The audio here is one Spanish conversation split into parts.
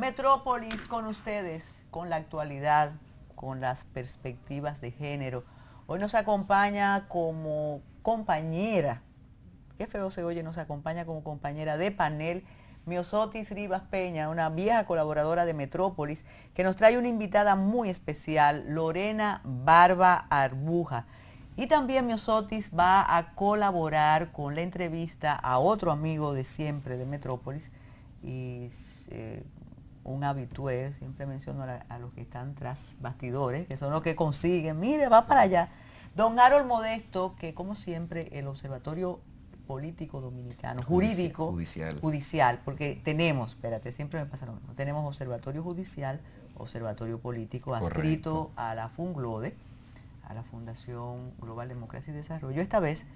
Metrópolis con ustedes, con la actualidad, con las perspectivas de género. Hoy nos acompaña como compañera, qué feo se oye, nos acompaña como compañera de panel Myosotis Rivas Peña, una vieja colaboradora de Metrópolis, que nos trae una invitada muy especial, Lorena Barba Arbuja. Y también Myosotis va a colaborar con la entrevista a otro amigo de siempre de Metrópolis, y un habitué, siempre menciono a los que están tras bastidores, que son los que consiguen, mire, va para allá. Don Harold Modesto, que como siempre el Observatorio Político Dominicano, judicial, porque tenemos, espérate, siempre me pasa lo mismo, tenemos Observatorio Judicial, Observatorio Político, adscrito a la FUNGLODE, a la Fundación Global Democracia y Desarrollo. Esta vez,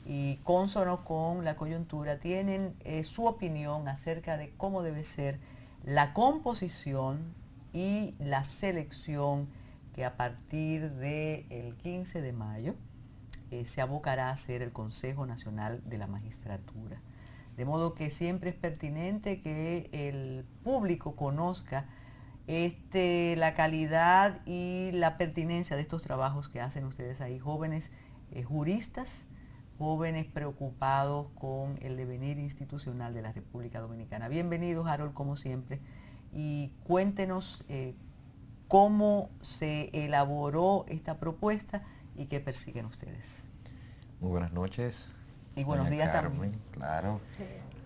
y cónsono con la coyuntura, tienen su opinión acerca de cómo debe ser la composición y la selección que a partir del 15 de mayo se abocará a ser el Consejo Nacional de la Magistratura. De modo que siempre es pertinente que el público conozca la calidad y la pertinencia de estos trabajos que hacen ustedes ahí, jóvenes juristas, jóvenes preocupados con el devenir institucional de la República Dominicana. Bienvenidos, Harold, como siempre, y cuéntenos cómo se elaboró esta propuesta y qué persiguen ustedes. Muy buenas noches. Y buenos días Carmen, también. Claro. Sí.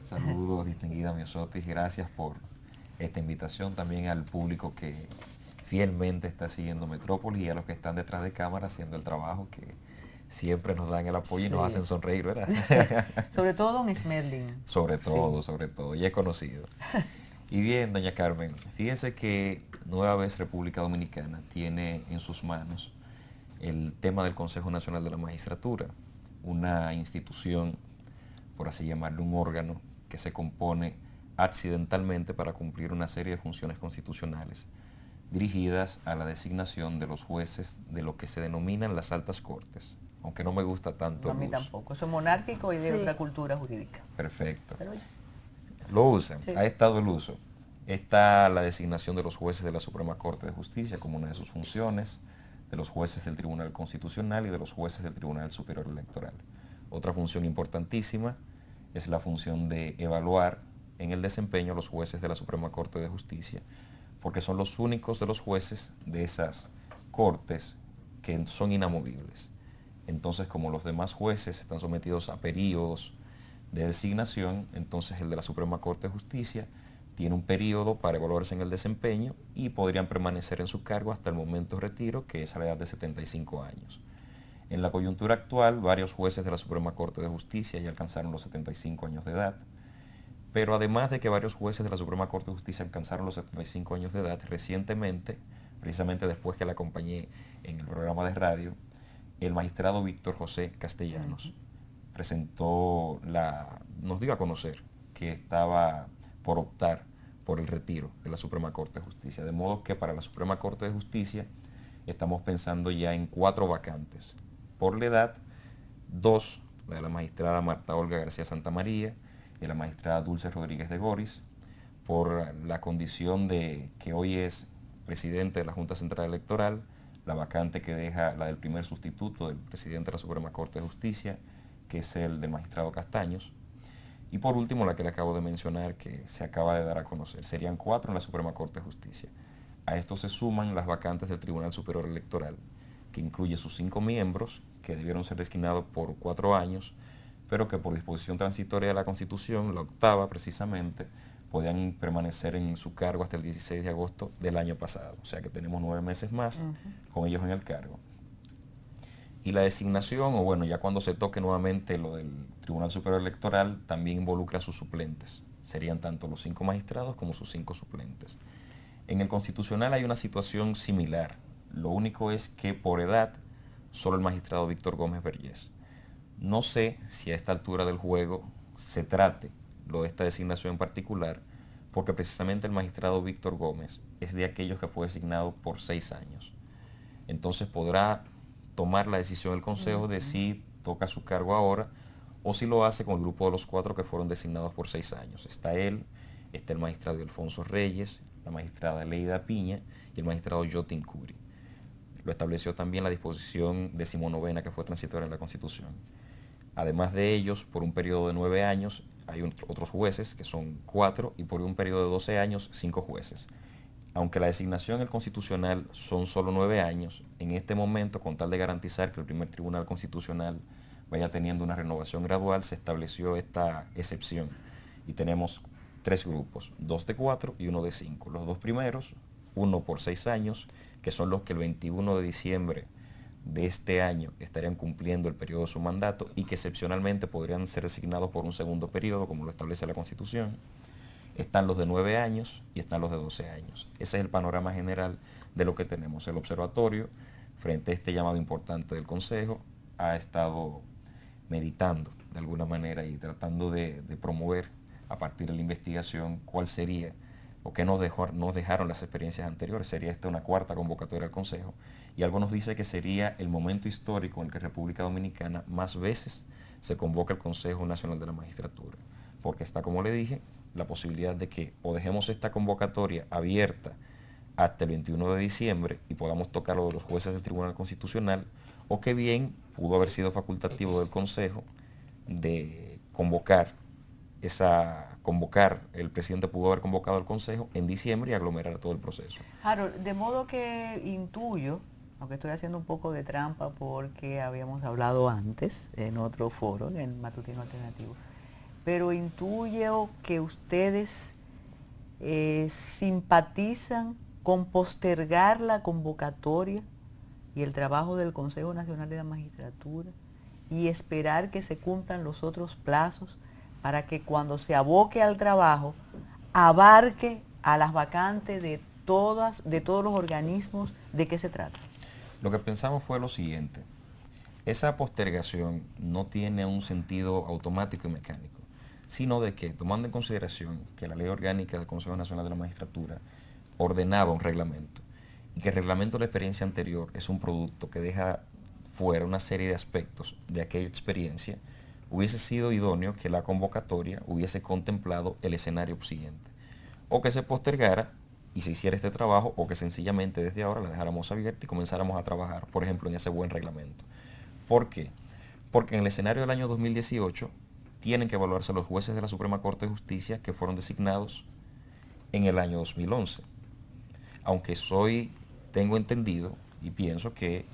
Saludos, distinguida Myosotis, gracias por esta invitación, también al público que fielmente está siguiendo Metrópolis y a los que están detrás de cámara haciendo el trabajo, que siempre nos dan el apoyo y nos hacen sonreír, ¿verdad? Sobre todo don Smerling. Sobre todo, y es conocido. Y bien, doña Carmen, fíjese que nueva vez República Dominicana tiene en sus manos el tema del Consejo Nacional de la Magistratura, una institución, por así llamarlo, un órgano que se compone accidentalmente para cumplir una serie de funciones constitucionales dirigidas a la designación de los jueces de lo que se denominan las altas cortes, aunque no me gusta tanto. No, a mí tampoco, eso es monárquico y de otra cultura jurídica. Perfecto. Pero lo usan, ha estado el uso. Está la designación de los jueces de la Suprema Corte de Justicia como una de sus funciones, de los jueces del Tribunal Constitucional y de los jueces del Tribunal Superior Electoral. Otra función importantísima es la función de evaluar en el desempeño a los jueces de la Suprema Corte de Justicia, porque son los únicos de los jueces de esas cortes que son inamovibles. Entonces, como los demás jueces están sometidos a periodos de designación, entonces el de la Suprema Corte de Justicia tiene un periodo para evaluarse en el desempeño y podrían permanecer en su cargo hasta el momento de retiro, que es a la edad de 75 años. En la coyuntura actual, varios jueces de la Suprema Corte de Justicia ya alcanzaron los 75 años de edad, pero además de que varios jueces de la Suprema Corte de Justicia alcanzaron los 75 años de edad, recientemente, precisamente después que la acompañé en el programa de radio, el magistrado Víctor José Castellanos nos dio a conocer que estaba por optar por el retiro de la Suprema Corte de Justicia. De modo que para la Suprema Corte de Justicia estamos pensando ya en 4 vacantes. Por la edad, 2, la de la magistrada Marta Olga García Santamaría y la magistrada Dulce Rodríguez de Goris, por la condición de que hoy es presidente de la Junta Central Electoral, la vacante que deja la del primer sustituto del presidente de la Suprema Corte de Justicia, que es el del magistrado Castaños. Y por último, la que le acabo de mencionar, que se acaba de dar a conocer. Serían 4 en la Suprema Corte de Justicia. A esto se suman las vacantes del Tribunal Superior Electoral, que incluye sus 5 miembros, que debieron ser designados por 4 años, pero que por disposición transitoria de la Constitución, la 8ª precisamente, podían permanecer en su cargo hasta el 16 de agosto del año pasado. O sea que tenemos 9 meses más con ellos en el cargo. Y la designación, o bueno, ya cuando se toque nuevamente lo del Tribunal Superior Electoral, también involucra a sus suplentes. Serían tanto los 5 magistrados como sus 5 suplentes. En el Constitucional hay una situación similar. Lo único es que por edad, solo el magistrado Víctor Gómez Vergés. No sé si a esta altura del juego se trate lo de esta designación en particular, porque precisamente el magistrado Víctor Gómez es de aquellos que fue designado por 6 años. Entonces podrá tomar la decisión del Consejo de si toca su cargo ahora o si lo hace con el grupo de los 4 que fueron designados por 6 años. Está él, está el magistrado Alfonso Reyes, la magistrada Leida Piña y el magistrado Yotin Curi. Lo estableció también la disposición 19ª que fue transitoria en la Constitución. Además de ellos, por un periodo de 9 años, hay otros jueces, que son 4, y por un periodo de 12 años, 5 jueces. Aunque la designación en el Constitucional son solo 9 años, en este momento, con tal de garantizar que el primer Tribunal Constitucional vaya teniendo una renovación gradual, se estableció esta excepción. Y tenemos 3 grupos, 2 de 4 y 1 de 5. Los 2 primeros, 1 por 6 años, que son los que el 21 de diciembre de este año estarían cumpliendo el periodo de su mandato y que excepcionalmente podrían ser designados por un segundo periodo, como lo establece la Constitución. Están los de 9 años y están los de 12 años. Ese es el panorama general de lo que tenemos. El observatorio, frente a este llamado importante del Consejo, ha estado meditando de alguna manera y tratando de promover a partir de la investigación cuál sería o qué nos dejaron las experiencias anteriores. Sería esta una 4ª convocatoria al Consejo, y algo nos dice que sería el momento histórico en el que República Dominicana más veces se convoca el Consejo Nacional de la Magistratura, porque está, como le dije, la posibilidad de que o dejemos esta convocatoria abierta hasta el 21 de diciembre y podamos tocar lo de los jueces del Tribunal Constitucional, o que bien pudo haber sido facultativo del Consejo de el presidente pudo haber convocado al Consejo en diciembre y aglomerar todo el proceso. Harold, de modo que intuyo, aunque estoy haciendo un poco de trampa porque habíamos hablado antes en otro foro, en el Matutino Alternativo, pero intuyo que ustedes simpatizan con postergar la convocatoria y el trabajo del Consejo Nacional de la Magistratura y esperar que se cumplan los otros plazos para que cuando se aboque al trabajo abarque a las vacantes de todos los organismos. ¿De qué se trata? Lo que pensamos fue lo siguiente: esa postergación no tiene un sentido automático y mecánico, sino de que, tomando en consideración que la Ley Orgánica del Consejo Nacional de la Magistratura ordenaba un reglamento, y que el reglamento de la experiencia anterior es un producto que deja fuera una serie de aspectos de aquella experiencia, hubiese sido idóneo que la convocatoria hubiese contemplado el escenario siguiente: o que se postergara y se hiciera este trabajo, o que sencillamente desde ahora la dejáramos abierta y comenzáramos a trabajar, por ejemplo, en ese buen reglamento. ¿Por qué? Porque en el escenario del año 2018 tienen que evaluarse los jueces de la Suprema Corte de Justicia que fueron designados en el año 2011. Aunque tengo entendido y pienso que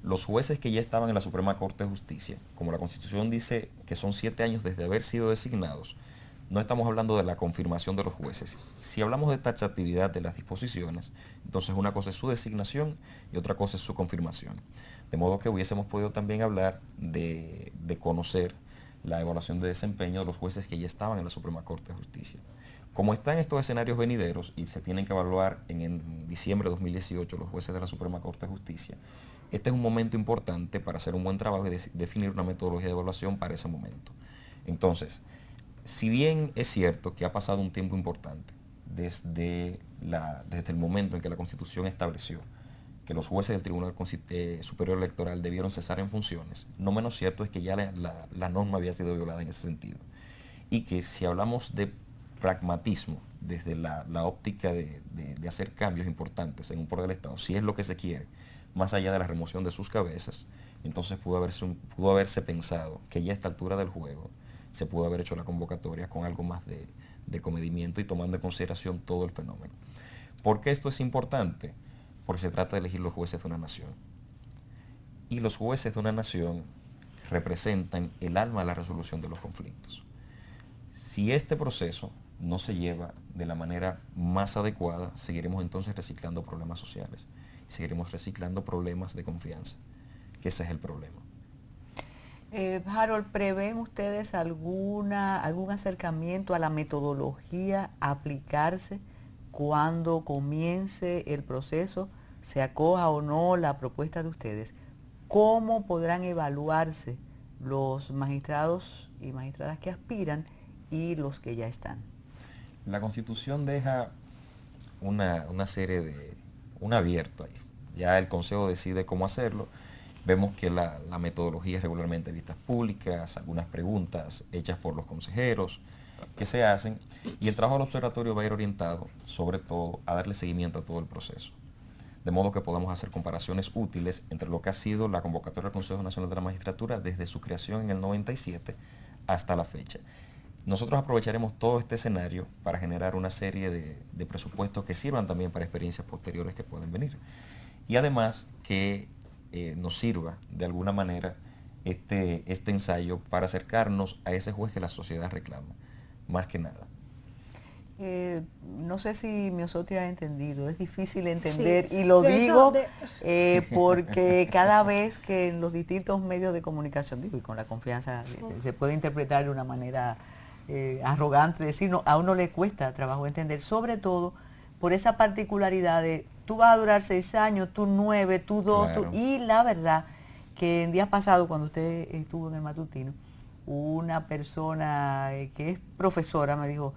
los jueces que ya estaban en la Suprema Corte de Justicia, como la Constitución dice que son 7 años desde haber sido designados, no estamos hablando de la confirmación de los jueces. Si hablamos de taxatividad de las disposiciones, entonces una cosa es su designación y otra cosa es su confirmación. De modo que hubiésemos podido también hablar de conocer la evaluación de desempeño de los jueces que ya estaban en la Suprema Corte de Justicia. Como están estos escenarios venideros y se tienen que evaluar en diciembre de 2018 los jueces de la Suprema Corte de Justicia, este es un momento importante para hacer un buen trabajo y definir una metodología de evaluación para ese momento. Entonces, si bien es cierto que ha pasado un tiempo importante desde el momento en que la Constitución estableció que los jueces del Tribunal Superior Electoral debieron cesar en funciones, no menos cierto es que ya la norma había sido violada en ese sentido. Y que si hablamos de pragmatismo desde la óptica de hacer cambios importantes en un poder del Estado, si es lo que se quiere, más allá de la remoción de sus cabezas, entonces pudo haberse pensado que ya a esta altura del juego se pudo haber hecho la convocatoria con algo más de comedimiento y tomando en consideración todo el fenómeno. ¿Por qué esto es importante? Porque se trata de elegir los jueces de una nación. Y los jueces de una nación representan el alma de la resolución de los conflictos. Si este proceso no se lleva de la manera más adecuada, seguiremos entonces reciclando problemas sociales, seguiremos reciclando problemas de confianza, que ese es el problema. Harold, ¿prevén ustedes algún acercamiento a la metodología a aplicarse cuando comience el proceso, se acoja o no la propuesta de ustedes? ¿Cómo podrán evaluarse los magistrados y magistradas que aspiran y los que ya están? La Constitución deja una serie de un abierto ahí. Ya el Consejo decide cómo hacerlo. Vemos que la metodología es regularmente vistas públicas, algunas preguntas hechas por los consejeros, que se hacen, y el trabajo del observatorio va a ir orientado, sobre todo, a darle seguimiento a todo el proceso. De modo que podamos hacer comparaciones útiles entre lo que ha sido la convocatoria del Consejo Nacional de la Magistratura desde su creación en el 97 hasta la fecha. Nosotros aprovecharemos todo este escenario para generar una serie de presupuestos que sirvan también para experiencias posteriores que pueden venir. Y además que nos sirva de alguna manera este ensayo para acercarnos a ese juez que la sociedad reclama, más que nada. No sé si Miosotti ha entendido, es difícil entender, sí. Y lo de digo porque cada vez que en los distintos medios de comunicación, digo, y con la confianza, sí, se puede interpretar de una manera arrogante, decir, no, a uno le cuesta trabajo entender, sobre todo por esa particularidad de tú vas a durar 6 años, tú 9, tú 2, claro. Y la verdad que en días pasados, cuando usted estuvo en el matutino, una persona que es profesora me dijo,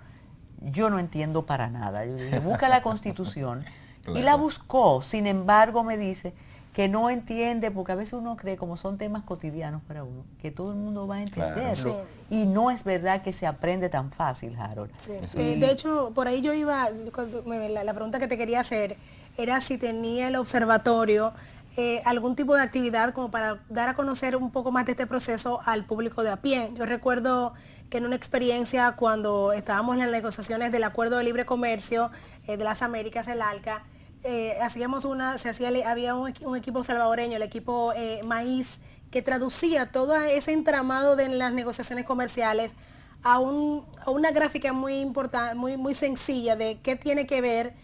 yo no entiendo para nada. Yo dije, busca la Constitución. Claro. Y la buscó. Sin embargo, me dice que no entiende, porque a veces uno cree, como son temas cotidianos para uno, que todo el mundo va a entenderlo. Claro. Sí. Y no es verdad que se aprende tan fácil, Harold. Sí. De hecho, por ahí yo iba, la pregunta que te quería hacer era si tenía el observatorio algún tipo de actividad como para dar a conocer un poco más de este proceso al público de a pie. Yo recuerdo que en una experiencia cuando estábamos en las negociaciones del Acuerdo de Libre Comercio de las Américas, el ALCA, había un equipo salvadoreño, el equipo Maíz, que traducía todo ese entramado de las negociaciones comerciales a una gráfica muy importante, muy sencilla de qué tiene que ver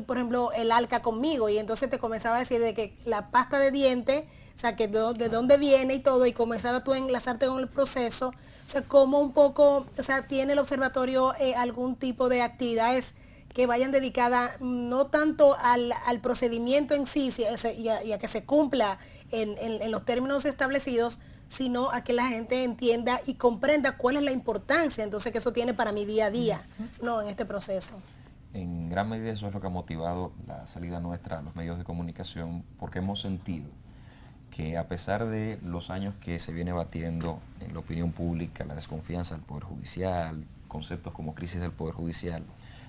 por ejemplo, el ALCA conmigo, y entonces te comenzaba a decir de que la pasta de dientes, o sea, que de dónde viene y todo, y comenzaba tú a enlazarte con el proceso, o sea, como un poco, o sea, tiene el observatorio algún tipo de actividades que vayan dedicadas no tanto al procedimiento en sí y a que se cumpla en los términos establecidos, sino a que la gente entienda y comprenda cuál es la importancia entonces que eso tiene para mi día a día, ¿no? En este proceso. En gran medida eso es lo que ha motivado la salida nuestra a los medios de comunicación, porque hemos sentido que a pesar de los años que se viene batiendo en la opinión pública, la desconfianza del Poder Judicial, conceptos como crisis del Poder Judicial,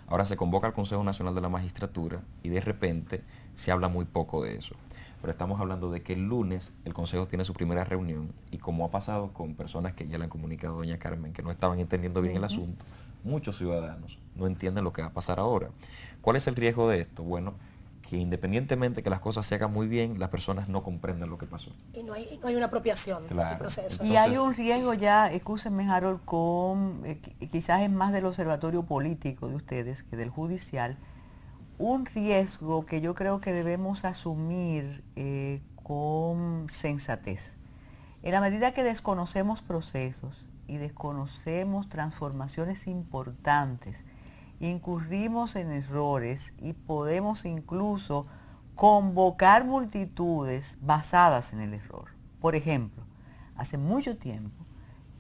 ahora se convoca al Consejo Nacional de la Magistratura y de repente se habla muy poco de eso. Pero estamos hablando de que el lunes el Consejo tiene su primera reunión y como ha pasado con personas que ya le han comunicado a doña Carmen que no estaban entendiendo bien el asunto, muchos ciudadanos no entienden lo que va a pasar ahora. ¿Cuál es el riesgo de esto? Bueno, que independientemente que las cosas se hagan muy bien, las personas no comprenden lo que pasó. Y no hay una apropiación del proceso. Y hay un riesgo ya, escúchenme Harold, con quizás es más del observatorio político de ustedes que del judicial, un riesgo que yo creo que debemos asumir con sensatez. En la medida que desconocemos procesos y desconocemos transformaciones importantes, incurrimos en errores y podemos incluso convocar multitudes basadas en el error. Por ejemplo, hace mucho tiempo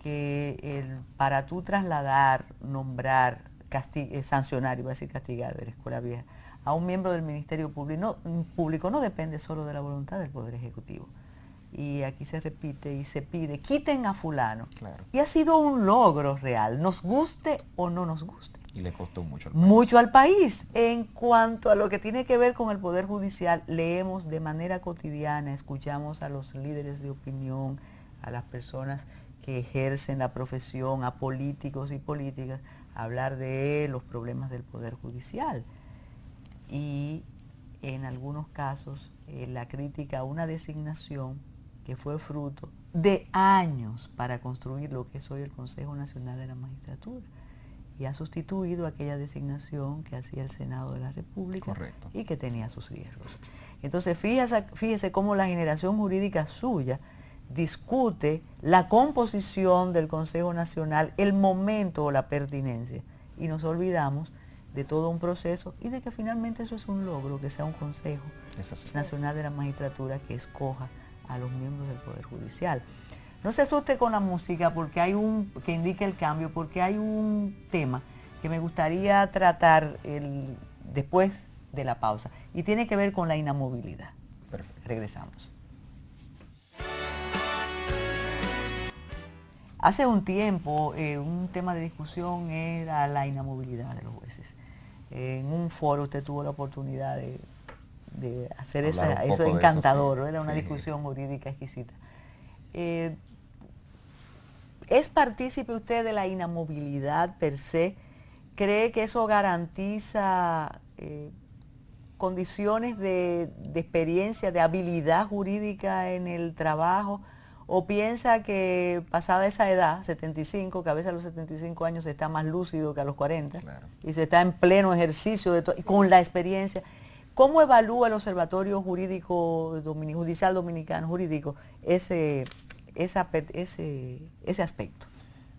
que para tú trasladar, nombrar, sancionar, iba a decir castigar de la escuela vieja, a un miembro del Ministerio Público no depende solo de la voluntad del Poder Ejecutivo. Y aquí se repite y se pide, quiten a fulano. Claro. Y ha sido un logro real, nos guste o no nos guste. Y le costó mucho al país. Mucho al país. En cuanto a lo que tiene que ver con el Poder Judicial, leemos de manera cotidiana, escuchamos a los líderes de opinión, a las personas que ejercen la profesión, a políticos y políticas, hablar de los problemas del Poder Judicial. Y en algunos casos, la crítica a una designación que fue fruto de años para construir lo que es hoy el Consejo Nacional de la Magistratura y ha sustituido aquella designación que hacía el Senado de la República. Correcto. Y que tenía sus riesgos. Entonces fíjese cómo la generación jurídica suya discute la composición del Consejo Nacional, el momento o la pertinencia, y nos olvidamos de todo un proceso y de que finalmente eso es un logro, que sea un Consejo Nacional de la Magistratura que escoja a los miembros del Poder Judicial. No se asuste con la música porque hay que indique el cambio, porque hay un tema que me gustaría tratar después de la pausa y tiene que ver con la inamovilidad. Perfecto. Regresamos. Hace un tiempo un tema de discusión era la inamovilidad de los jueces. En un foro usted tuvo la oportunidad de hacer eso encantador, era una discusión jurídica exquisita. ¿Es partícipe usted de la inamovilidad per se? ¿Cree que eso garantiza condiciones de experiencia, de habilidad jurídica en el trabajo? ¿O piensa que pasada esa edad, 75, que a veces a los 75 años se está más lúcido que a los 40, claro, y se está en pleno ejercicio con la experiencia? ¿Cómo evalúa el Observatorio Jurídico Judicial Dominicano Jurídico ese aspecto?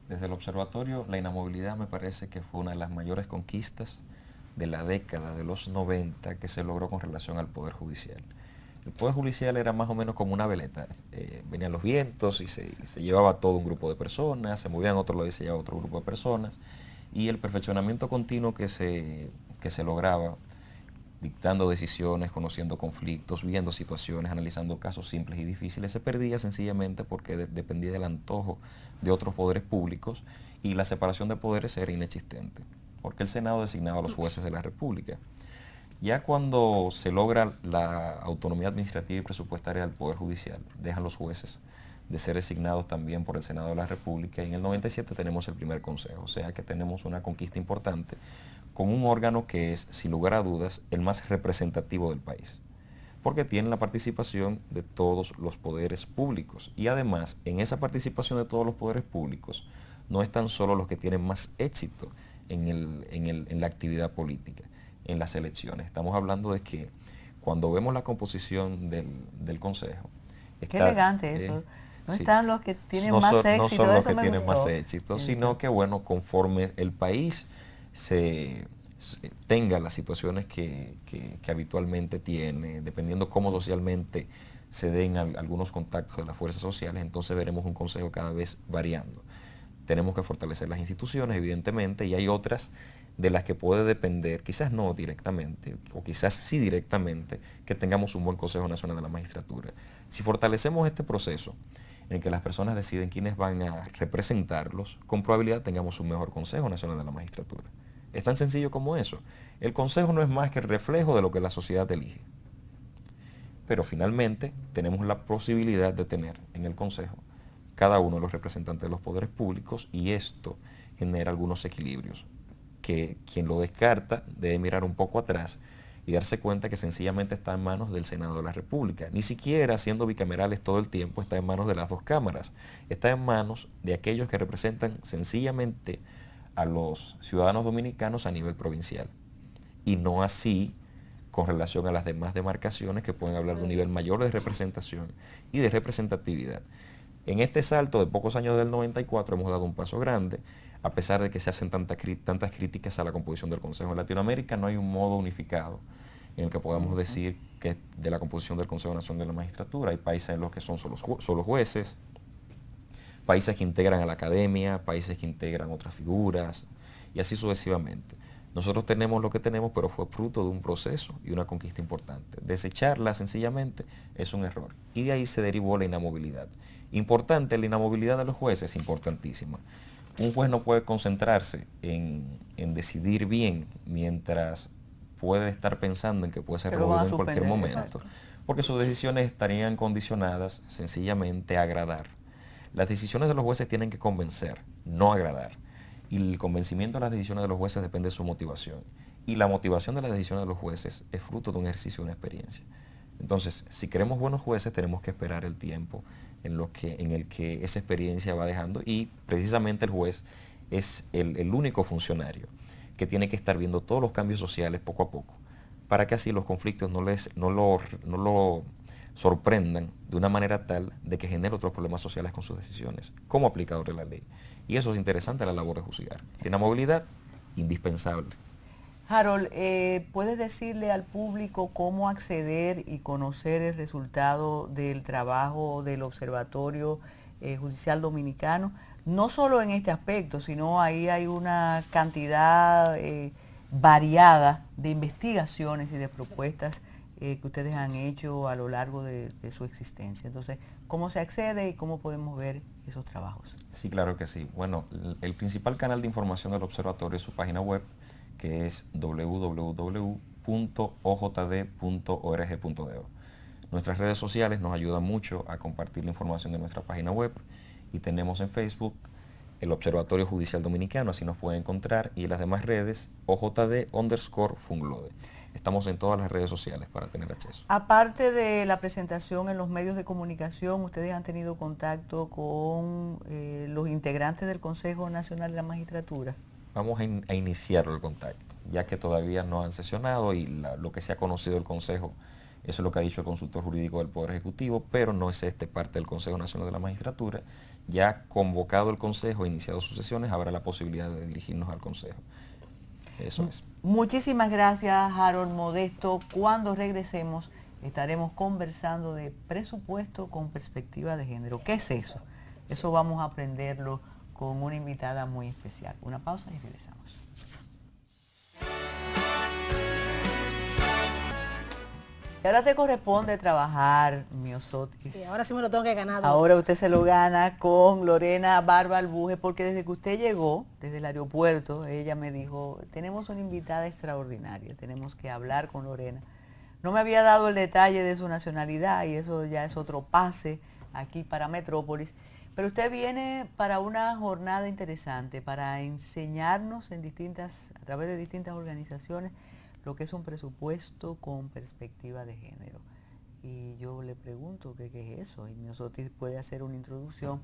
Desde el observatorio, la inamovilidad me parece que fue una de las mayores conquistas de la década de los 90 que se logró con relación al Poder Judicial. El Poder Judicial era más o menos como una veleta. Venían los vientos y se llevaba todo un grupo de personas, se movían a otro lado y se llevaba otro grupo de personas. Y el perfeccionamiento continuo que se lograba, dictando decisiones, conociendo conflictos, viendo situaciones, analizando casos simples y difíciles, se perdía sencillamente porque dependía del antojo de otros poderes públicos y la separación de poderes era inexistente, porque el Senado designaba a los jueces de la República. Ya cuando se logra la autonomía administrativa y presupuestaria del Poder Judicial, dejan los jueces de ser designados también por el Senado de la República, y en el 97 tenemos el primer consejo, o sea que tenemos una conquista importante con un órgano que es, sin lugar a dudas, el más representativo del país, porque tiene la participación de todos los poderes públicos, y además en esa participación de todos los poderes públicos no están solo los que tienen más éxito en la actividad política, en las elecciones. Estamos hablando de que cuando vemos la composición del Consejo... Qué elegante eso. No sí, están los que tienen más éxito. No son los que tienen más éxito, sino que bueno, conforme el país tenga las situaciones que habitualmente tiene, dependiendo cómo socialmente se den algunos contactos de las fuerzas sociales, entonces veremos un consejo cada vez variando. Tenemos que fortalecer las instituciones, evidentemente, y hay otras de las que puede depender, quizás no directamente, o quizás sí directamente, que tengamos un buen Consejo Nacional de la Magistratura. Si fortalecemos este proceso en el que las personas deciden quiénes van a representarlos, con probabilidad tengamos un mejor Consejo Nacional de la Magistratura. Es tan sencillo como eso. El Consejo no es más que el reflejo de lo que la sociedad elige. Pero finalmente tenemos la posibilidad de tener en el Consejo cada uno de los representantes de los poderes públicos, y esto genera algunos equilibrios que quien lo descarta debe mirar un poco atrás y darse cuenta que sencillamente está en manos del Senado de la República. Ni siquiera siendo bicamerales todo el tiempo está en manos de las dos cámaras, está en manos de aquellos que representan sencillamente a los ciudadanos dominicanos a nivel provincial, y no así con relación a las demás demarcaciones que pueden hablar de un nivel mayor de representación y de representatividad. En este salto de pocos años del 94 hemos dado un paso grande, a pesar de que se hacen tantas críticas a la composición del Consejo. En Latinoamérica no hay un modo unificado en el que podamos decir que de la composición del Consejo Nacional de la Magistratura. Hay países en los que son solo jueces, países que integran a la academia, países que integran otras figuras, y así sucesivamente. Nosotros tenemos lo que tenemos, pero fue fruto de un proceso y una conquista importante. Desecharla sencillamente es un error, y de ahí se derivó la inamovilidad. Importante, la inamovilidad de los jueces, importantísima. Un juez no puede concentrarse en decidir bien mientras puede estar pensando en que puede ser removido en cualquier momento, porque sus decisiones estarían condicionadas sencillamente a agradar. Las decisiones de los jueces tienen que convencer, no agradar. Y el convencimiento de las decisiones de los jueces depende de su motivación. Y la motivación de las decisiones de los jueces es fruto de un ejercicio, de una experiencia. Entonces, si queremos buenos jueces, tenemos que esperar el tiempo en el que esa experiencia va dejando, y precisamente el juez es el único funcionario que tiene que estar viendo todos los cambios sociales poco a poco, para que así los conflictos no lo sorprendan de una manera tal de que genere otros problemas sociales con sus decisiones como aplicador de la ley. Y eso es interesante, la labor de juzgar. La inamovilidad, indispensable. Harold, ¿puedes decirle al público cómo acceder y conocer el resultado del trabajo del Observatorio Judicial Dominicano? No solo en este aspecto, sino ahí hay una cantidad variada de investigaciones y de propuestas que ustedes han hecho a lo largo de su existencia. Entonces, ¿cómo se accede y cómo podemos ver esos trabajos? Sí, claro que sí. Bueno, el principal canal de información del observatorio es su página web, que es www.ojd.org.do. Nuestras redes sociales nos ayudan mucho a compartir la información de nuestra página web y tenemos en Facebook el Observatorio Judicial Dominicano, así nos pueden encontrar, y en las demás redes OJD_Funglode. Estamos en todas las redes sociales para tener acceso. Aparte de la presentación en los medios de comunicación, ¿ustedes han tenido contacto con los integrantes del Consejo Nacional de la Magistratura? Vamos a iniciar el contacto, ya que todavía no han sesionado y lo que se ha conocido del Consejo, eso es lo que ha dicho el consultor jurídico del Poder Ejecutivo, pero no es parte del Consejo Nacional de la Magistratura. Ya convocado el Consejo, iniciado sus sesiones, habrá la posibilidad de dirigirnos al Consejo. Eso es. Muchísimas gracias, Harold Modesto. Cuando regresemos estaremos conversando de presupuesto con perspectiva de género. ¿Qué es eso? Eso vamos a aprenderlo con una invitada muy especial. Una pausa y regresamos. Y ahora te corresponde trabajar, Miosotis. Sí, ahora sí me lo tengo que ganar. Ahora usted se lo gana con Lorena Barba Albuje, porque desde que usted llegó, desde el aeropuerto, ella me dijo, tenemos una invitada extraordinaria, tenemos que hablar con Lorena. No me había dado el detalle de su nacionalidad y eso ya es otro pase aquí para Metrópolis. Pero usted viene para una jornada interesante, para enseñarnos a través de distintas organizaciones, lo que es un presupuesto con perspectiva de género. Y yo le pregunto qué es eso, y Miosotis puede hacer una introducción.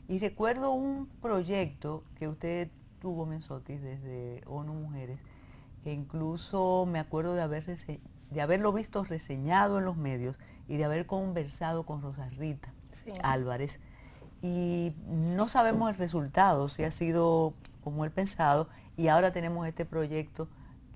Y recuerdo un proyecto que usted tuvo, Miosotis, desde ONU Mujeres, que incluso me acuerdo de haberlo visto reseñado en los medios y de haber conversado con Rosa Rita Álvarez. Y no sabemos el resultado, si ha sido como él pensado, y ahora tenemos este proyecto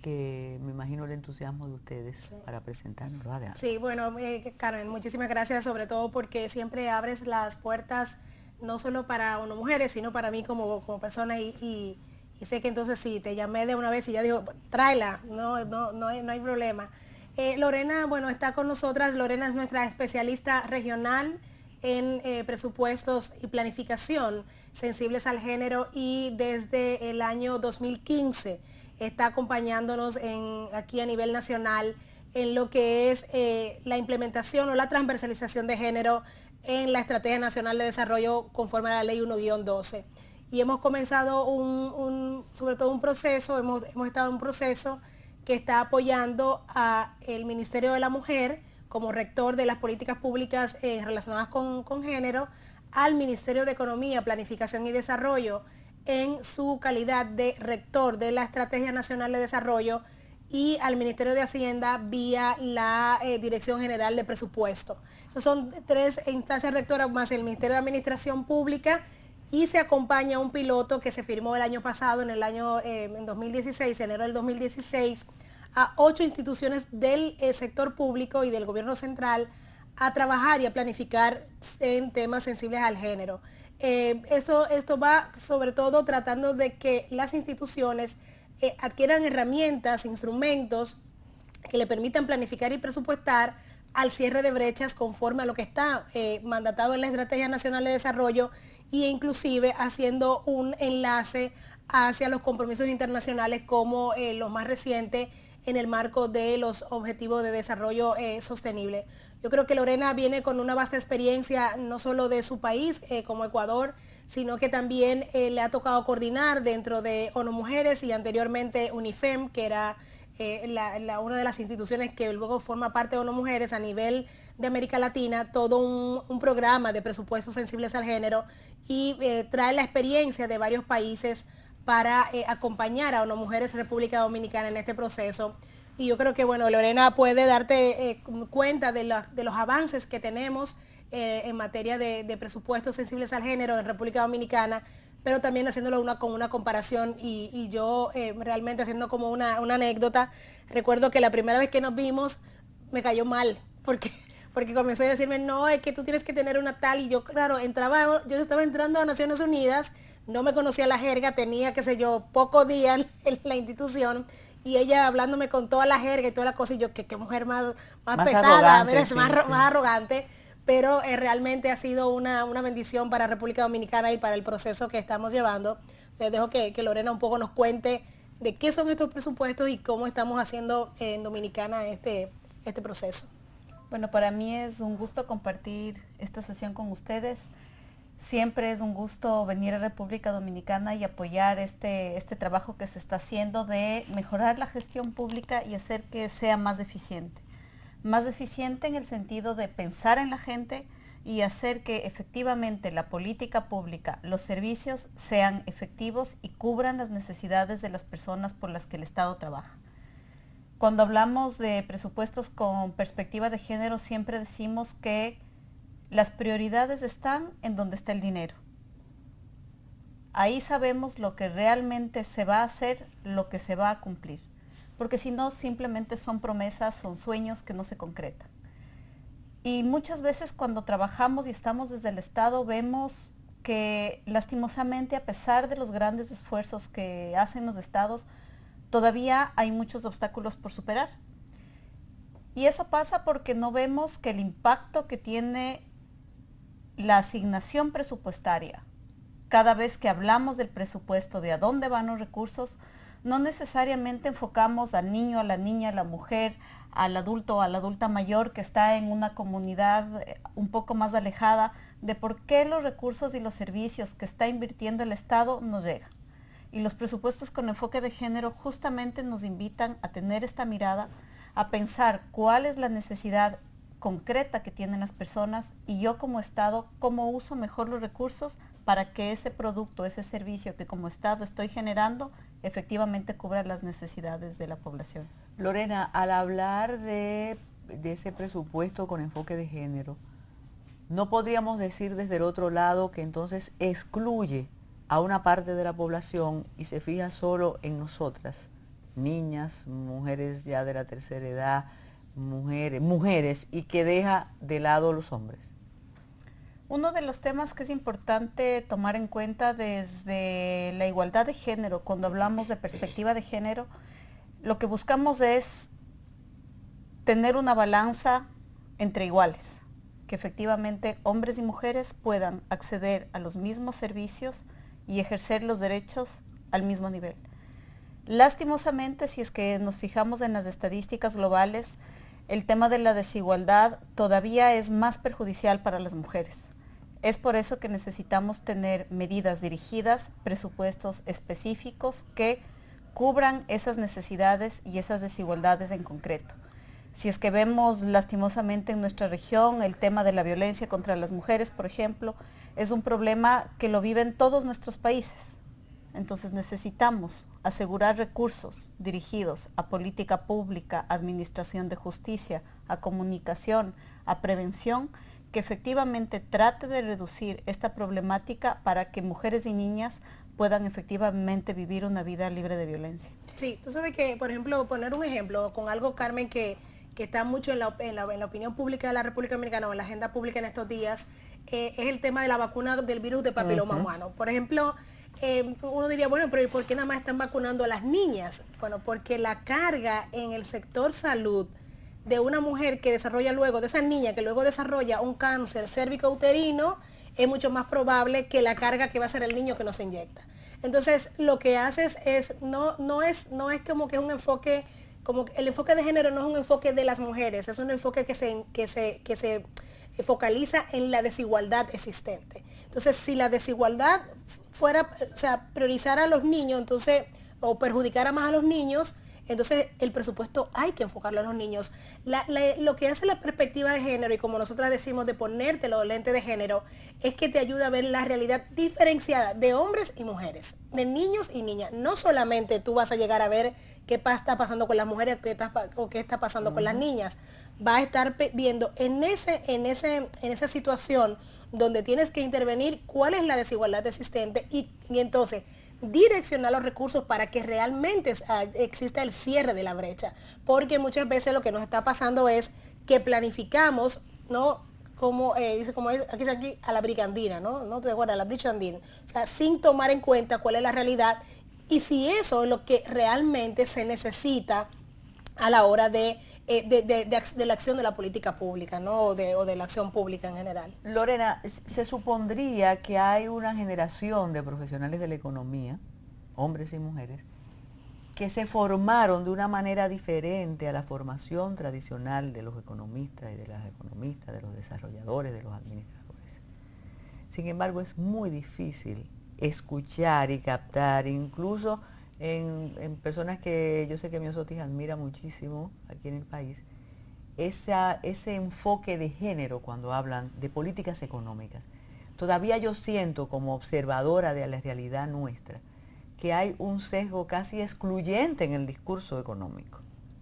que me imagino el entusiasmo de ustedes para presentarnos. Adelante. Sí, bueno, Carmen, muchísimas gracias, sobre todo porque siempre abres las puertas no solo para ONU Mujeres, sino para mí como persona y sé que entonces sí, te llamé de una vez y ya digo, tráela, no hay problema. Lorena, bueno, está con nosotras. Lorena es nuestra especialista regional en presupuestos y planificación sensibles al género y desde el año 2015 está acompañándonos aquí a nivel nacional en lo que es la implementación o la transversalización de género en la Estrategia Nacional de Desarrollo conforme a la Ley 1-12. Y hemos comenzado sobre todo un proceso, hemos estado en un proceso que está apoyando al Ministerio de la Mujer como rector de las políticas públicas relacionadas con género, al Ministerio de Economía, Planificación y Desarrollo en su calidad de rector de la Estrategia Nacional de Desarrollo y al Ministerio de Hacienda vía la Dirección General de Presupuesto. Esas son 3 instancias rectoras más el Ministerio de Administración Pública y se acompaña un piloto que se firmó el año pasado, en 2016, enero del 2016, a 8 instituciones del sector público y del gobierno central a trabajar y a planificar en temas sensibles al género. Esto va sobre todo tratando de que las instituciones adquieran herramientas, instrumentos que le permitan planificar y presupuestar al cierre de brechas conforme a lo que está mandatado en la Estrategia Nacional de Desarrollo e inclusive haciendo un enlace hacia los compromisos internacionales como los más recientes en el marco de los Objetivos de Desarrollo Sostenible. Yo creo que Lorena viene con una vasta experiencia no solo de su país como Ecuador, sino que también le ha tocado coordinar dentro de ONU Mujeres y anteriormente UNIFEM, que era una de las instituciones que luego forma parte de ONU Mujeres a nivel de América Latina, todo un programa de presupuestos sensibles al género y trae la experiencia de varios países para acompañar a ONU Mujeres República Dominicana en este proceso. Y yo creo que, bueno, Lorena puede darte cuenta de los avances que tenemos en materia de presupuestos sensibles al género en República Dominicana, pero también haciéndolo con una comparación y yo realmente haciendo como una anécdota. Recuerdo que la primera vez que nos vimos me cayó mal, porque comenzó a decirme, no, es que tú tienes que tener una tal, y yo, claro, yo estaba entrando a Naciones Unidas, no me conocía la jerga, tenía, qué sé yo, pocos días en la institución, y ella hablándome con toda la jerga y toda la cosa, y yo, qué mujer más Más pesada, arrogante, sí, más arrogante, pero realmente ha sido una bendición para República Dominicana y para el proceso que estamos llevando. Les dejo que Lorena un poco nos cuente de qué son estos presupuestos y cómo estamos haciendo en Dominicana este proceso. Bueno, para mí es un gusto compartir esta sesión con ustedes. Siempre es un gusto venir a República Dominicana y apoyar este trabajo que se está haciendo de mejorar la gestión pública y hacer que sea más eficiente. Más eficiente en el sentido de pensar en la gente y hacer que efectivamente la política pública, los servicios sean efectivos y cubran las necesidades de las personas por las que el Estado trabaja. Cuando hablamos de presupuestos con perspectiva de género, siempre decimos que las prioridades están en donde está el dinero. Ahí sabemos lo que realmente se va a hacer, lo que se va a cumplir. Porque si no, simplemente son promesas, son sueños que no se concretan. Y muchas veces cuando trabajamos y estamos desde el Estado, vemos que lastimosamente, a pesar de los grandes esfuerzos que hacen los estados, todavía hay muchos obstáculos por superar. Y eso pasa porque no vemos que el impacto que tiene la asignación presupuestaria, cada vez que hablamos del presupuesto, de a dónde van los recursos, no necesariamente enfocamos al niño, a la niña, a la mujer, al adulto o a la adulta mayor que está en una comunidad un poco más alejada de por qué los recursos y los servicios que está invirtiendo el Estado nos llegan. Y los presupuestos con enfoque de género justamente nos invitan a tener esta mirada, a pensar cuál es la necesidad concreta que tienen las personas y yo como Estado, cómo uso mejor los recursos para que ese producto, ese servicio que como Estado estoy generando, efectivamente cubra las necesidades de la población. Lorena, al hablar de ese presupuesto con enfoque de género, ¿no podríamos decir desde el otro lado que entonces excluye a una parte de la población y se fija solo en nosotras, niñas, mujeres ya de la tercera edad, mujeres, y que deja de lado a los hombres? Uno de los temas que es importante tomar en cuenta desde la igualdad de género, cuando hablamos de perspectiva de género, lo que buscamos es tener una balanza entre iguales, que efectivamente hombres y mujeres puedan acceder a los mismos servicios y ejercer los derechos al mismo nivel. Lastimosamente, si es que nos fijamos en las estadísticas globales, el tema de la desigualdad todavía es más perjudicial para las mujeres. Es por eso que necesitamos tener medidas dirigidas, presupuestos específicos que cubran esas necesidades y esas desigualdades en concreto. Si es que vemos lastimosamente en nuestra región el tema de la violencia contra las mujeres, por ejemplo, es un problema que lo viven todos nuestros países. Entonces necesitamos asegurar recursos dirigidos a política pública, administración de justicia, a comunicación, a prevención, que efectivamente trate de reducir esta problemática para que mujeres y niñas puedan efectivamente vivir una vida libre de violencia. Sí, tú sabes que, por ejemplo, poner un ejemplo con algo, Carmen, que está mucho en la opinión pública de la República Dominicana o en la agenda pública en estos días, es el tema de la vacuna del virus de papiloma humano. Por ejemplo, uno diría, bueno, pero ¿y por qué nada más están vacunando a las niñas? Bueno, porque la carga en el sector salud de una mujer que desarrolla luego, de esa niña que luego desarrolla un cáncer cérvico-uterino, es mucho más probable que la carga que va a ser el niño que no se inyecta. Entonces, lo que haces es, no es como que un enfoque, como el enfoque de género no es un enfoque de las mujeres, es un enfoque que se focaliza en la desigualdad existente. Entonces, si la desigualdad fuera, o sea, priorizar a los niños, entonces, o perjudicara más a los niños, entonces el presupuesto hay que enfocarlo a los niños. Lo que hace la perspectiva de género, y como nosotras decimos de ponerte los lentes de género, es que te ayuda a ver la realidad diferenciada de hombres y mujeres, de niños y niñas. No solamente tú vas a llegar a ver qué está pasando con las mujeres o qué está pasando con las niñas. Va a estar viendo en esa situación donde tienes que intervenir cuál es la desigualdad existente y entonces direccionar los recursos para que realmente exista el cierre de la brecha, porque muchas veces lo que nos está pasando es que planificamos, ¿no? Como aquí a la brigandina, ¿no? No te acuerdas, a la brichandina, o sea, sin tomar en cuenta cuál es la realidad, y si eso es lo que realmente se necesita a la hora de la acción de la política pública, ¿no? O de la acción pública en general. Lorena, se supondría que hay una generación de profesionales de la economía, hombres y mujeres, que se formaron de una manera diferente a la formación tradicional de los economistas y de las economistas, de los desarrolladores, de los administradores. Sin embargo, es muy difícil escuchar y captar, incluso en personas que yo sé que Miosotis admira muchísimo aquí en el país, ese enfoque de género cuando hablan de políticas económicas. Todavía yo siento como observadora de la realidad nuestra que hay un sesgo casi excluyente en el discurso económico.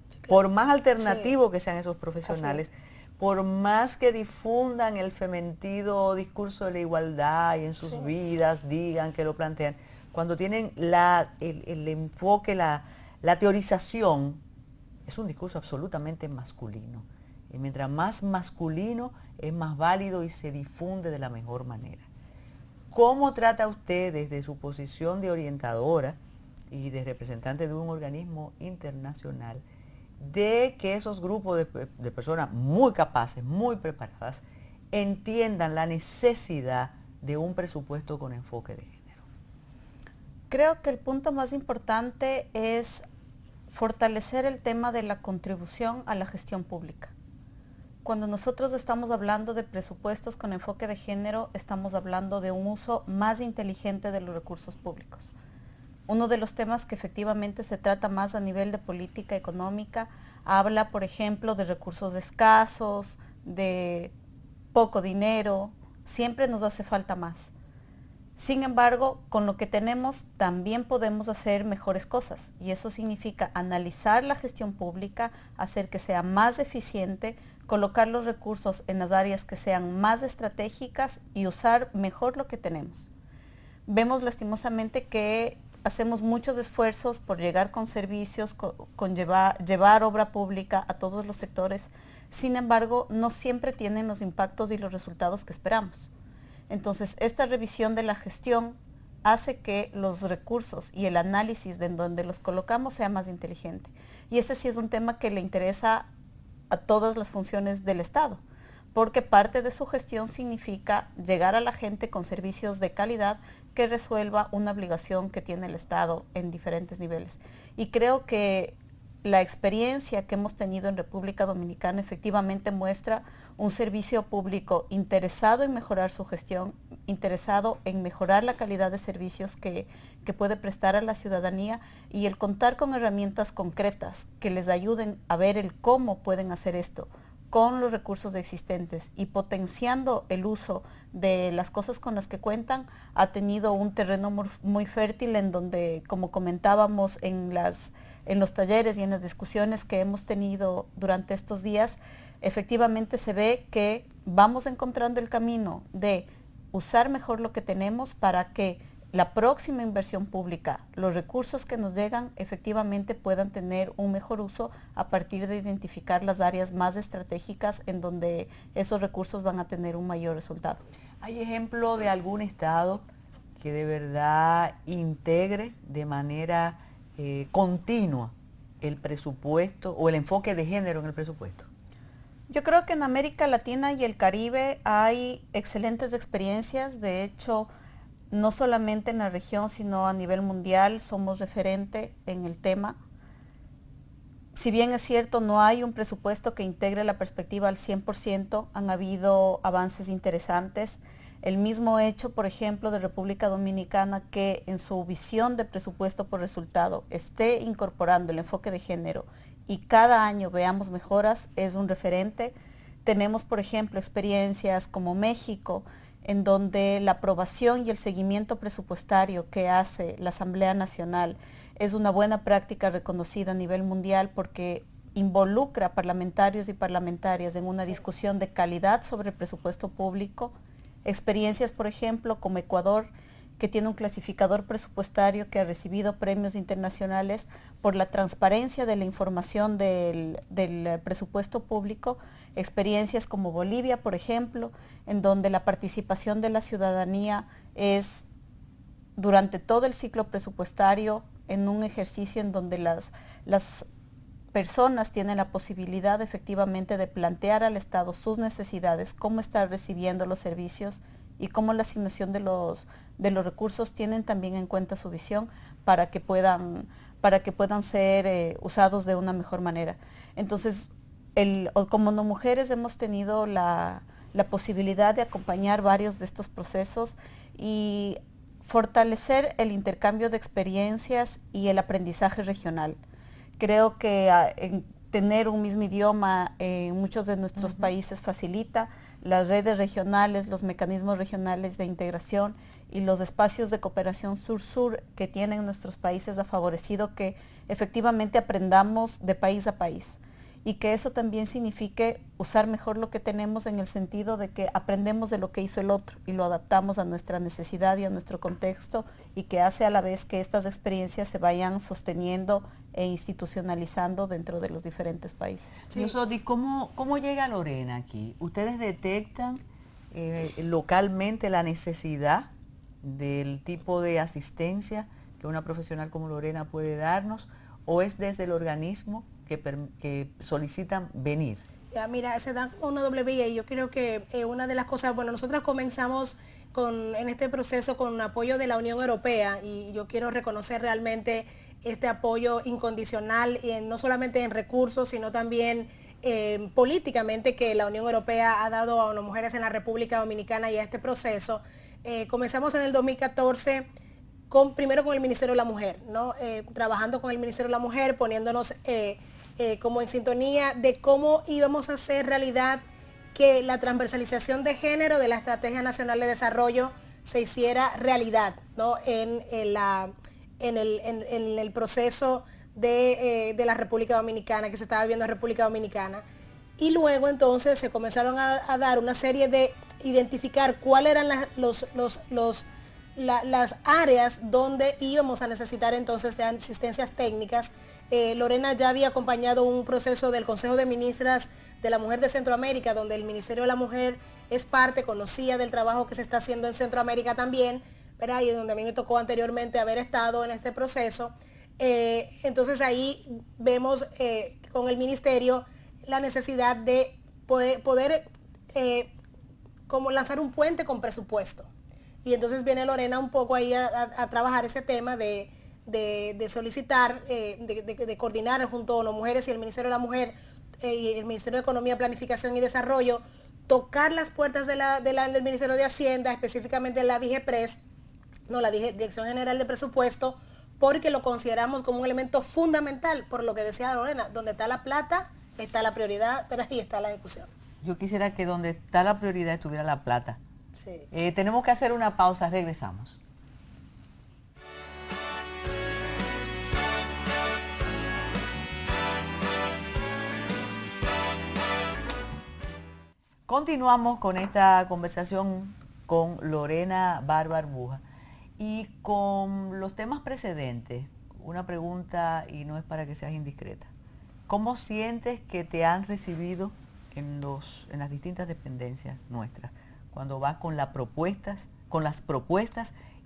Sí, claro. Por más alternativo que sean esos profesionales, por más que difundan el fementido discurso de la igualdad y en sus vidas digan que lo plantean, cuando tienen el enfoque, la teorización, es un discurso absolutamente masculino. Y mientras más masculino, es más válido y se difunde de la mejor manera. ¿Cómo trata usted desde su posición de orientadora y de representante de un organismo internacional de que esos grupos de personas muy capaces, muy preparadas, entiendan la necesidad de un presupuesto con enfoque de género? Creo que el punto más importante es fortalecer el tema de la contribución a la gestión pública. Cuando nosotros estamos hablando de presupuestos con enfoque de género, estamos hablando de un uso más inteligente de los recursos públicos. Uno de los temas que efectivamente se trata más a nivel de política económica habla, por ejemplo, de recursos escasos, de poco dinero, siempre nos hace falta más. Sin embargo, con lo que tenemos también podemos hacer mejores cosas y eso significa analizar la gestión pública, hacer que sea más eficiente, colocar los recursos en las áreas que sean más estratégicas y usar mejor lo que tenemos. Vemos lastimosamente que hacemos muchos esfuerzos por llegar con servicios, con llevar obra pública a todos los sectores, sin embargo, no siempre tienen los impactos y los resultados que esperamos. Entonces, esta revisión de la gestión hace que los recursos y el análisis de donde los colocamos sea más inteligente. Y ese sí es un tema que le interesa a todas las funciones del Estado, porque parte de su gestión significa llegar a la gente con servicios de calidad que resuelva una obligación que tiene el Estado en diferentes niveles. Y creo que la experiencia que hemos tenido en República Dominicana efectivamente muestra un servicio público interesado en mejorar su gestión, interesado en mejorar la calidad de servicios que puede prestar a la ciudadanía y el contar con herramientas concretas que les ayuden a ver el cómo pueden hacer esto con los recursos existentes y potenciando el uso de las cosas con las que cuentan, ha tenido un terreno muy fértil en donde, como comentábamos en los talleres y en las discusiones que hemos tenido durante estos días, efectivamente se ve que vamos encontrando el camino de usar mejor lo que tenemos para que la próxima inversión pública, los recursos que nos llegan efectivamente puedan tener un mejor uso a partir de identificar las áreas más estratégicas en donde esos recursos van a tener un mayor resultado. ¿Hay ejemplo de algún estado que de verdad integre de manera continua el presupuesto o el enfoque de género en el presupuesto? Yo creo que en América Latina y el Caribe hay excelentes experiencias. De hecho, no solamente en la región, sino a nivel mundial somos referente en el tema. Si bien es cierto, no hay un presupuesto que integre la perspectiva al 100%, han habido avances interesantes. El mismo hecho, por ejemplo, de República Dominicana, que en su visión de presupuesto por resultado esté incorporando el enfoque de género y cada año veamos mejoras, es un referente. Tenemos, por ejemplo, experiencias como México, en donde la aprobación y el seguimiento presupuestario que hace la Asamblea Nacional es una buena práctica reconocida a nivel mundial porque involucra parlamentarios y parlamentarias en una discusión de calidad sobre el presupuesto público. Experiencias, por ejemplo, como Ecuador, que tiene un clasificador presupuestario que ha recibido premios internacionales por la transparencia de la información del presupuesto público. Experiencias como Bolivia, por ejemplo, en donde la participación de la ciudadanía es durante todo el ciclo presupuestario en un ejercicio en donde las personas tienen la posibilidad efectivamente de plantear al Estado sus necesidades, cómo está recibiendo los servicios y cómo la asignación de los recursos tienen también en cuenta su visión para que puedan ser usados de una mejor manera. Entonces, como no mujeres hemos tenido la posibilidad de acompañar varios de estos procesos y fortalecer el intercambio de experiencias y el aprendizaje regional. Creo que tener un mismo idioma en muchos de nuestros países facilita. Las redes regionales, los mecanismos regionales de integración y los espacios de cooperación sur-sur que tienen nuestros países ha favorecido que efectivamente aprendamos de país a país y que eso también signifique usar mejor lo que tenemos en el sentido de que aprendemos de lo que hizo el otro y lo adaptamos a nuestra necesidad y a nuestro contexto y que hace a la vez que estas experiencias se vayan sosteniendo e institucionalizando dentro de los diferentes países. Sí. Soti, ¿cómo llega Lorena aquí? ¿Ustedes detectan localmente la necesidad del tipo de asistencia que una profesional como Lorena puede darnos o es desde el organismo que solicitan venir? Ya, mira, se da una doble vía y yo creo que una de las cosas, bueno, nosotros comenzamos en este proceso con apoyo de la Unión Europea y yo quiero reconocer realmente este apoyo incondicional, no solamente en recursos, sino también políticamente que la Unión Europea ha dado a las mujeres en la República Dominicana y a este proceso. Comenzamos en el 2014 primero con el Ministerio de la Mujer, ¿no? Trabajando con el Ministerio de la Mujer, poniéndonos como en sintonía de cómo íbamos a hacer realidad que la transversalización de género de la Estrategia Nacional de Desarrollo se hiciera realidad, ¿no? En el proceso de la República Dominicana, que se estaba viviendo en República Dominicana. Y luego entonces se comenzaron a dar una serie de identificar cuáles eran las áreas donde íbamos a necesitar entonces de asistencias técnicas. Lorena ya había acompañado un proceso del Consejo de Ministras de la Mujer de Centroamérica, donde el Ministerio de la Mujer es parte, conocía del trabajo que se está haciendo en Centroamérica también, ¿verdad? Y donde a mí me tocó anteriormente haber estado en este proceso. Entonces ahí vemos con el Ministerio la necesidad de poder como lanzar un puente con presupuesto. Y entonces viene Lorena un poco ahí a trabajar ese tema de solicitar, de coordinar junto a las mujeres y el Ministerio de la Mujer y el Ministerio de Economía, Planificación y Desarrollo, tocar las puertas del Ministerio de Hacienda, específicamente la DGPRES, no, la Dirección General de Presupuesto, porque lo consideramos como un elemento fundamental, por lo que decía Lorena, donde está la plata, está la prioridad, pero ahí está la ejecución. Yo quisiera que donde está la prioridad estuviera la plata. Sí. Tenemos que hacer una pausa, regresamos. Continuamos con esta conversación con Lorena Barba Arbuja y con los temas precedentes. Una pregunta y no es para que seas indiscreta. ¿Cómo sientes que te han recibido en las distintas dependencias nuestras? Cuando vas con las propuestas